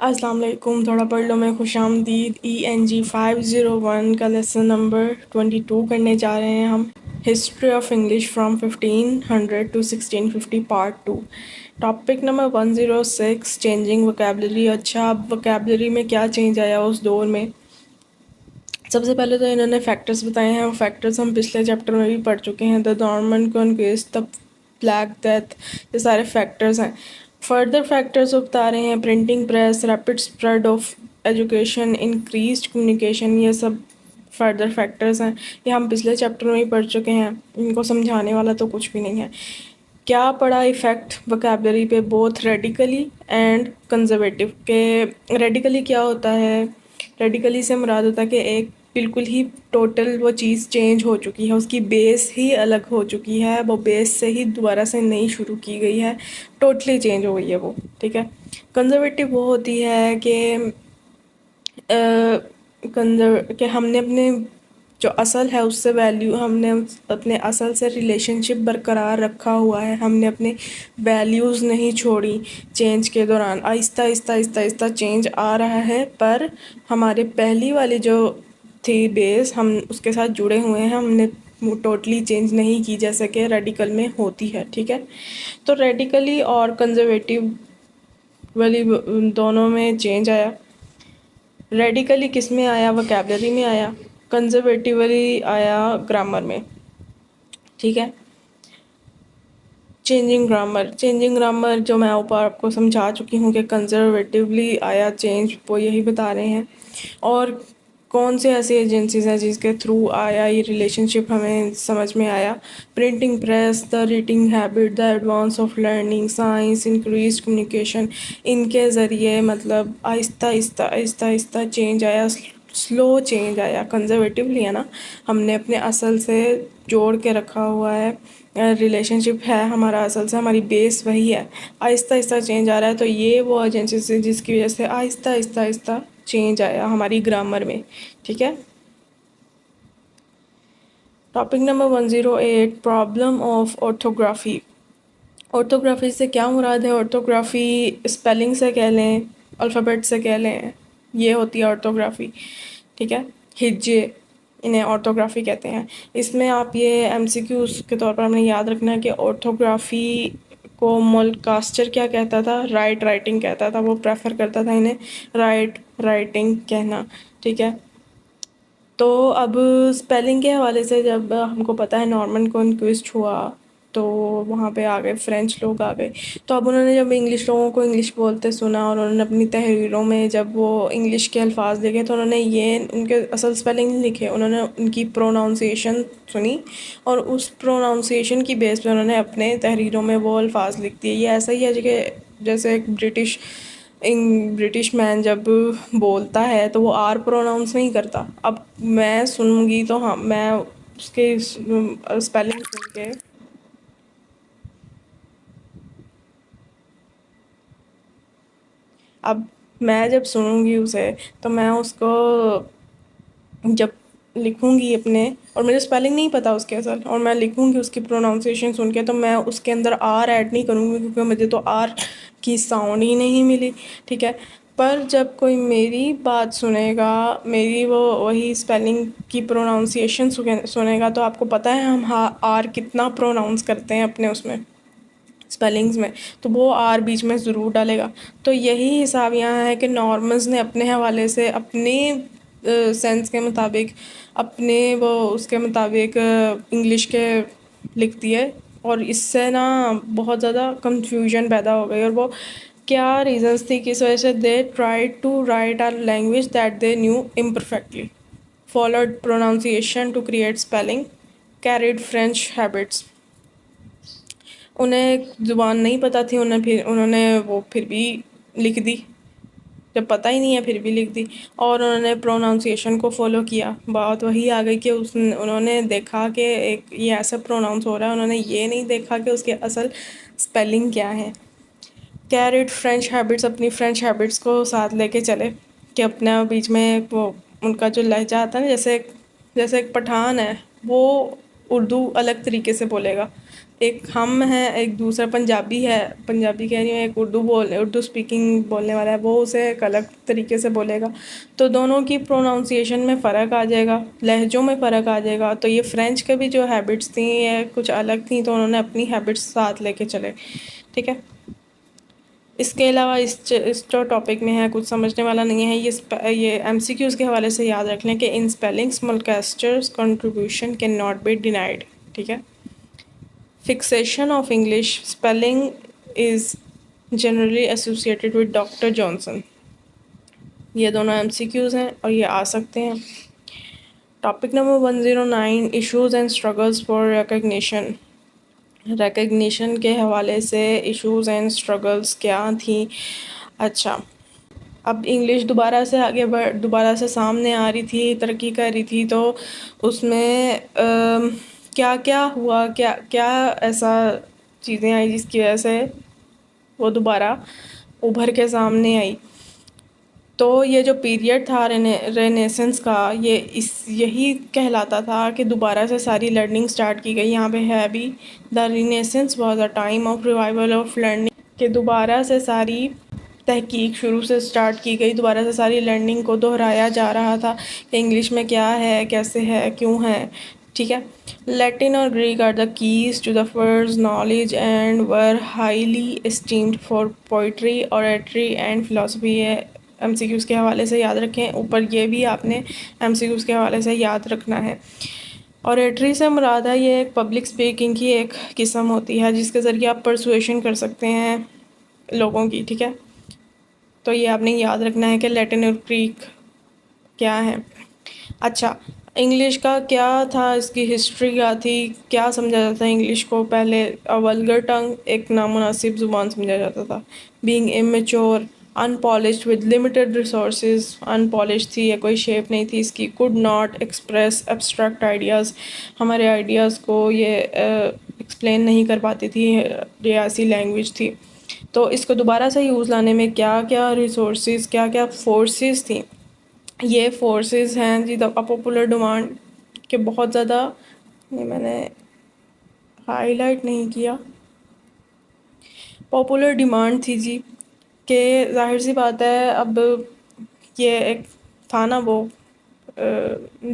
السلام علیکم. تھوڑا پڑھ لو میں خوش آمدید. ENG 501 کا لیسن نمبر 22 کرنے جا رہے ہیں ہم. History of English from 1500 to 1650 part 2. Topic number 106 changing vocabulary. اچھا اب وکیبلری میں کیا چینج آیا اس دور میں؟ سب سے پہلے تو انہوں نے فیکٹرز بتائے ہیں. وہ فیکٹرز ہم پچھلے چیپٹر میں بھی پڑھ چکے ہیں. The Norman conquest, the Black Death, یہ سارے فیکٹرز ہیں. فردر فیکٹرز بتا رہے ہیں printing press, rapid spread of education, increased communication, یہ سب فردر فیکٹرز ہیں. یہ ہم پچھلے چیپٹر میں بھی پڑھ چکے ہیں. ان کو سمجھانے والا تو کچھ بھی نہیں ہے. کیا پڑا افیکٹ وکیبلری پہ بوتھ ریڈیکلی اینڈ کنزرویٹیو. کہ ریڈیکلی کیا ہوتا ہے؟ ریڈیکلی سے مراد ہوتا ہے کہ ایک بالکل ہی ٹوٹل وہ چیز چینج ہو چکی ہے, اس کی بیس ہی الگ ہو چکی ہے, وہ بیس سے ہی دوبارہ سے نئی شروع کی گئی ہے, ٹوٹلی چینج ہو گئی ہے وہ. ٹھیک ہے. کنزرویٹیو وہ ہوتی ہے کہ ہم نے اپنے جو اصل ہے اس سے ویلیو, ہم نے اپنے اصل سے ریلیشن شپ برقرار رکھا ہوا ہے, ہم نے اپنے ویلیوز نہیں چھوڑی چینج کے دوران. آہستہ آہستہ آہستہ آہستہ چینج آ رہا ہے, پر ہمارے پہلی والی جو تھی بیس, ہم اس کے ساتھ جڑے ہوئے ہیں, ہم نے ٹوٹلی چینج نہیں کی جیسے کہ ریڈیکل میں ہوتی ہے. ٹھیک ہے. تو ریڈیکلی اور کنزرویٹیو والی دونوں میں چینج آیا. ریڈیکلی کس میں آیا؟ وکیبلری میں آیا. کنزرویٹیولی آیا گرامر میں. ٹھیک ہے. Changing grammar. چینجنگ گرامر جو میں اوپر آپ کو سمجھا چکی ہوں کہ کنزرویٹیولی آیا چینج, وہ یہی بتا رہے ہیں. اور کون سے ایسی ایجنسیز ہیں جس کے تھرو آیا یہ ریلیشن شپ ہمیں سمجھ میں آیا؟ Printing press, the reading habit, the advance of learning, science, increased communication. ان کے ذریعے مطلب آہستہ آہستہ آہستہ آہستہ چینج آیا, سلو چینج آیا. کنزرویٹیولی ہے نا, ہم نے اپنے اصل سے جوڑ کے رکھا ہوا ہے, ریلیشن شپ ہے ہمارا اصل سے, ہماری بیس وہی ہے. آہستہ آہستہ چینج آ رہا ہے, تو یہ وہ ایجنسیز ہیں جس کی وجہ سے آہستہ آہستہ آہستہ چینج آیا ہماری گرامر میں. ٹھیک ہے. Topic number 108 problem of orthography. Orthography سے کیا مراد ہے؟ آرتھوگرافی اسپیلنگ سے کہہ لیں, الفابیٹ سے کہہ لیں, یہ ہوتی ہے آرتھوگرافی. ٹھیک ہے. ہجے, انہیں آرتھوگرافی کہتے ہیں. اس میں آپ یہ MCQs کے طور پر ہمیں یاد رکھنا ہے کہ آرتھوگرافی کو ملک کاسٹر کیا کہتا تھا؟ رائٹنگ کہتا تھا. وہ پریفر کرتا تھا انہیں رائٹنگ کہنا. ٹھیک ہے. تو اب اسپیلنگ کے حوالے سے جب ہم کو پتہ ہے نارمن کنکویسٹ ہوا تو وہاں پہ آ گئے فرینچ لوگ آ گئے, تو اب انہوں نے جب انگلش لوگوں کو انگلش بولتے سنا اور انہوں نے اپنی تحریروں میں جب وہ انگلش کے الفاظ لکھے تو انہوں نے یہ ان کے اصل اسپیلنگ نہیں لکھے, انہوں نے ان کی پروناؤنسیشن سنی اور اس پروناؤنسیشن کی بیس پہ انہوں نے اپنے تحریروں میں وہ الفاظ لکھ دیے. یہ ایسا ہی ہے کہ جیسے ایک برٹش مین جب بولتا ہے تو وہ آر پروناؤنس نہیں کرتا. اب میں سنوں گی تو ہاں میں اس کے اسپیلنگ سن کے اب میں جب سنوں گی اسے تو میں اس کو جب لکھوں گی اپنے, اور مجھے اسپیلنگ نہیں پتہ اس کے اصل, اور میں لکھوں گی اس کی پروناؤنسیشن سن کے, تو میں اس کے اندر آر ایڈ نہیں کروں گی کیونکہ مجھے تو آر کی ساؤنڈ ہی نہیں ملی. ٹھیک ہے. پر جب کوئی میری بات سنے گا, میری وہی اسپیلنگ کی پروناؤنسیشن سنے گا, تو آپ کو پتہ ہے ہم آر کتنا پروناؤنس کرتے ہیں اپنے اس میں اسپیلنگز میں, تو وہ آر بیچ میں ضرور ڈالے گا. تو یہی حساب یہاں ہے کہ نارمنز نے اپنے حوالے سے اپنے سینس کے مطابق اپنے اس کے مطابق انگلش کے لکھ دیے, اور اس سے نا بہت زیادہ کنفیوژن پیدا ہو گئی. اور وہ کیا ریزنس تھی کہ اس وجہ سے they try to write our language that they knew imperfectly, followed pronunciation to create spelling, carried French habits. انہیں زبان نہیں پتہ تھی, انہوں نے وہ پھر بھی لکھ دی, جب پتہ ہی نہیں ہے پھر بھی لکھ دی, اور انہوں نے پروناؤنسیشن کو فالو کیا. بات وہی آ گئی کہ انہوں نے دیکھا کہ ایک یہ ایسا پروناؤنس ہو رہا ہے, انہوں نے یہ نہیں دیکھا کہ اس کے اصل اسپیلنگ کیا ہے. کیریڈ فرینچ ہیبٹس, اپنی فرینچ ہیبٹس کو ساتھ لے کے چلے کہ اپنا بیچ میں وہ ان کا جو لہجہ آتا ہے نا, جیسے ایک پٹھان ہے وہ اردو الگ طریقے سے بولے گا, ایک ہم ہیں، ایک دوسرا پنجابی ہے، پنجابی کہہ رہی ہوں، ایک اردو اسپیکنگ بولنے والا ہے، وہ اسے ایک الگ طریقے سے بولے گا، تو دونوں کی پروناؤنسیشن میں فرق آ جائے گا، لہجوں میں فرق آ جائے گا. تو یہ فرینچ کے بھی جو ہیبٹس تھیں یہ کچھ الگ تھیں، تو انہوں نے اپنی ہیبٹس ساتھ لے کے چلے. ٹھیک ہے. اس کے علاوہ اس جو ٹاپک میں ہے کچھ سمجھنے والا نہیں ہے. یہ ایم سی کیوز کے حوالے سے یاد رکھ لیں کہ ان spellings Mulcaster's contribution can not be denied. ٹھیک ہے. Fixation of English spelling is generally associated with doctor Johnson. یہ دونوں ایم سی کیوز ہیں اور یہ آ سکتے ہیں. Topic number 109 issues and struggles for recognition. Recognition کے حوالے سے ایشوز اینڈ اسٹرگلز کیا تھیں. اچھا، اب انگلش دوبارہ سے سامنے آ رہی تھی، ترقی کر رہی تھی، تو اس میں کیا کیا ہوا، کیا کیا ایسا چیزیں آئی جس کی وجہ سے وہ دوبارہ ابھر کے سامنے آئی. تو یہ جو پیریڈ تھا رینیسنس کا، یہی کہلاتا تھا کہ دوبارہ سے ساری لرننگ سٹارٹ کی گئی. یہاں پہ ہے بھی the Renaissance was a time of revival of learning, کہ دوبارہ سے ساری تحقیق شروع سے سٹارٹ کی گئی، دوبارہ سے ساری لرننگ کو دہرایا جا رہا تھا کہ انگلش میں کیا ہے، کیسے ہے، کیوں ہے. ٹھیک ہے. لیٹن اور Greek are the keys to the first knowledge and were highly esteemed for poetry, oratory and philosophy. M C Qs کے حوالے سے یاد رکھیں. اوپر یہ بھی آپ نے ایم سی کیوز کے حوالے سے یاد رکھنا ہے. اوریٹری سے مراد ہے یہ ایک پبلک اسپیکنگ کی ایک قسم ہوتی ہے جس کے ذریعے آپ پرسویشن کر سکتے ہیں لوگوں کی. ٹھیک ہے. تو یہ آپ نے یاد رکھنا ہے کہ لیٹن اور گریک کیا ہے. اچھا، انگلش کا کیا تھا، اس کی ہسٹری کیا تھی، کیا سمجھا جاتا ہے انگلش کو. پہلے ولگر ٹنگ، ایک نامناسب زبان سمجھا جاتا تھا. Being amateur, unpolished with limited resources. unpolished تھی، یہ کوئی شیپ نہیں تھی اس کی. could not express abstract ideas، ہمارے آئیڈیاز کو یہ ایکسپلین نہیں کر پاتی تھی، یہ ایسی لینگویج تھی. تو اس کو دوبارہ سے یوز لانے میں کیا کیا ریسورسز، کیا کیا فورسز تھیں. یہ فورسز ہیں جی دا پاپولر ڈیمانڈ، کہ بہت زیادہ، یہ میں نے ہائی لائٹ نہیں کیا، پاپولر ڈیمانڈ تھی جی. کہ ظاہر سی بات ہے، اب یہ ایک تھا نا وہ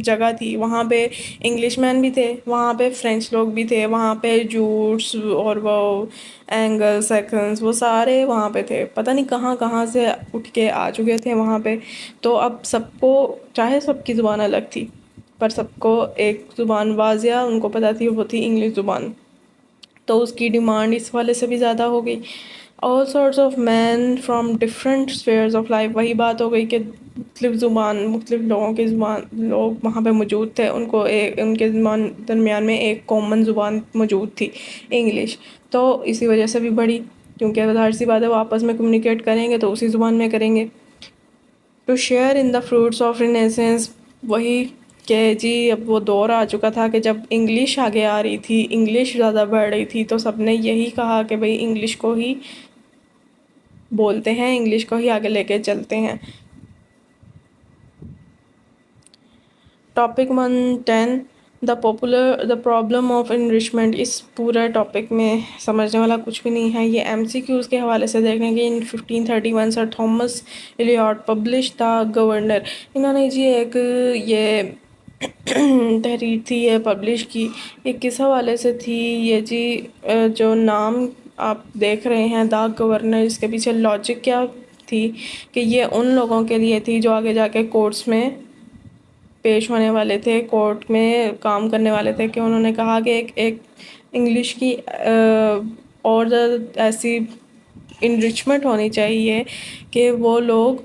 جگہ تھی، وہاں پہ انگلش مین بھی تھے، وہاں پہ فرینچ لوگ بھی تھے، وہاں پہ جوٹس اور وہ اینگل سیکنڈس وہ سارے وہاں پہ تھے. پتہ نہیں کہاں کہاں سے اٹھ کے آ چکے تھے وہاں پہ. تو اب سب کو، چاہے سب کی زبان الگ تھی، پر سب کو ایک زبان واضح ان کو پتہ تھی، وہ تھی انگلش زبان. تو اس کی ڈیمانڈ اس والے سے بھی زیادہ ہو گئی. all sorts of men from different spheres of life، وہی بات ہو گئی کہ مختلف زبان، مختلف لوگوں کی زبان، لوگ وہاں پہ موجود تھے، ان کو ان کے درمیان میں ایک کامن زبان موجود تھی، انگلش. تو اسی وجہ سے بھی بڑھی، کیونکہ ظاہر سی بات ہے وہ آپس میں کمیونیکیٹ کریں گے تو اسی زبان میں کریں گے. To share in the fruits of Renaissance, وہی کہ جی اب وہ دور آ چکا تھا کہ جب انگلش آگے آ رہی تھی، انگلش زیادہ بڑھ رہی تھی، تو سب نے یہی کہا کہ بھئی انگلش کو ہی بولتے ہیں، انگلش کو ہی آگے لے کے چلتے ہیں. Topic 110 the problem of enrichment. اس پورے ٹاپک میں سمجھنے والا کچھ بھی نہیں ہے. یہ ایم سی کیوز کے حوالے سے دیکھیں گے. ان 1531 سر تھامس ایلیاٹ پبلش دا گورنر. انہوں نے جی ایک یہ تحریر تھی یہ پبلش کی. یہ کس حوالے سے تھی یہ جی، جو نام آپ دیکھ رہے ہیں دا گورنر، اس کے پیچھے لاجک کیا تھی کہ یہ ان لوگوں کے لیے تھی جو آگے جا کے کورٹس میں پیش ہونے والے تھے، کورٹ میں کام کرنے والے تھے. کہ انہوں نے کہا کہ ایک انگلش کی اور ایسی انرچمنٹ ہونی چاہیے کہ وہ لوگ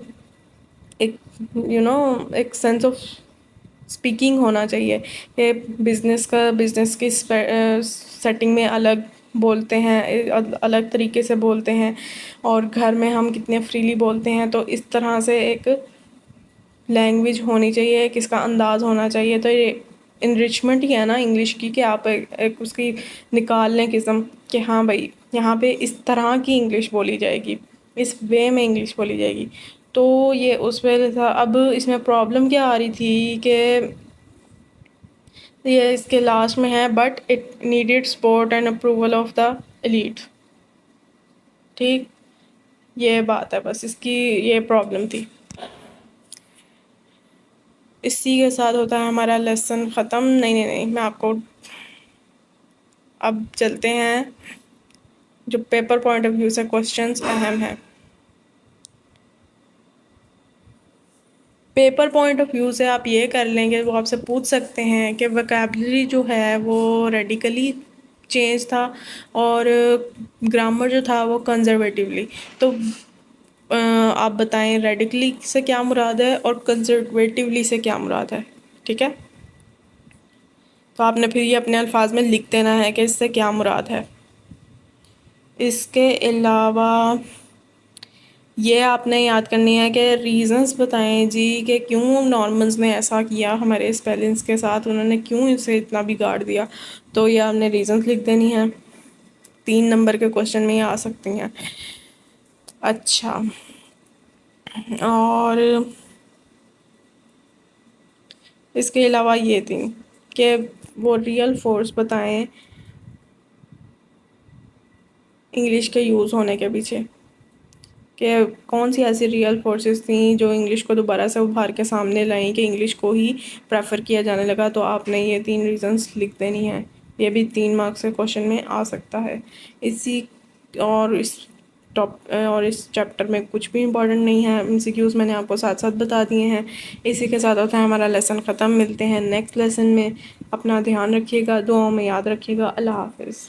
ایک ایک سینس آف اسپیکنگ ہونا چاہیے کہ بزنس کی سیٹنگ میں الگ بولتے ہیں، الگ طریقے سے بولتے ہیں، اور گھر میں ہم کتنے فریلی بولتے ہیں. تو اس طرح سے ایک لینگویج ہونی چاہیے، ایک اس کا انداز ہونا چاہیے. تو یہ انرچمنٹ ہی ہے نا انگلش کی، کہ آپ ایک اس کی نکال لیں قسم کہ ہاں بھائی یہاں پہ اس طرح کی انگلش بولی جائے گی، اس وے میں انگلش بولی جائے گی. تو یہ اس وجہ تھا. اب اس میں پرابلم کیا آ رہی تھی کہ یہ اس کے لاسٹ میں ہے but it needed support and approval of the elite. ٹھیک، یہ بات ہے، بس اس کی یہ پرابلم تھی. اسی کے ساتھ ہوتا ہے ہمارا لیسن ختم. نہیں میں آپ کو اب چلتے ہیں جو پیپر پوائنٹ آف ویو سے کوشچنس اہم ہیں. پیپر پوائنٹ آف ویو سے آپ یہ کر لیں گے، وہ آپ سے پوچھ سکتے ہیں کہ ویکیبلری جو ہے وہ ریڈیکلی چینج تھا اور گرامر جو تھا وہ کنزرویٹیولی. تو آپ بتائیں ریڈیکلی سے کیا مراد ہے اور کنزرویٹیولی سے کیا مراد ہے. ٹھیک ہے، تو آپ نے پھر یہ اپنے الفاظ میں لکھ دینا ہے کہ اس سے کیا مراد ہے. اس کے علاوہ یہ آپ نے یاد کرنی ہے کہ ریزنس بتائیں جی کہ کیوں نارمنز نے ایسا کیا ہمارے اسپیلنگس کے ساتھ، انہوں نے کیوں اسے اتنا بگاڑ دیا. تو یہ آپ نے ریزنس لکھ دینی ہے. 3 نمبر کے کوشچن میں یہ آ سکتی ہیں. اچھا، اور اس کے علاوہ یہ تھی کہ وہ ریئل فورس بتائیں انگلش کے یوز ہونے کے پیچھے، کہ کون سی ایسی ریئل فورسز تھیں جو انگلش کو دوبارہ سے ابھار کے سامنے لائیں کہ انگلش کو ہی پریفر کیا جانے لگا. تو آپ نے یہ 3 ریزنس لکھ دینی ہیں. یہ بھی 3 مارکس کے کوشچن میں آ سکتا ہے. اور اس چیپٹر میں کچھ بھی امپورٹنٹ نہیں ہے. MCQs میں نے آپ کو ساتھ ساتھ بتا دیے ہیں. اسی کے ساتھ ہوتا ہے ہمارا لیسن ختم. ملتے ہیں نیکسٹ لیسن میں. اپنا دھیان رکھیے گا، دعاؤں میں یاد رکھیے گا. اللہ حافظ.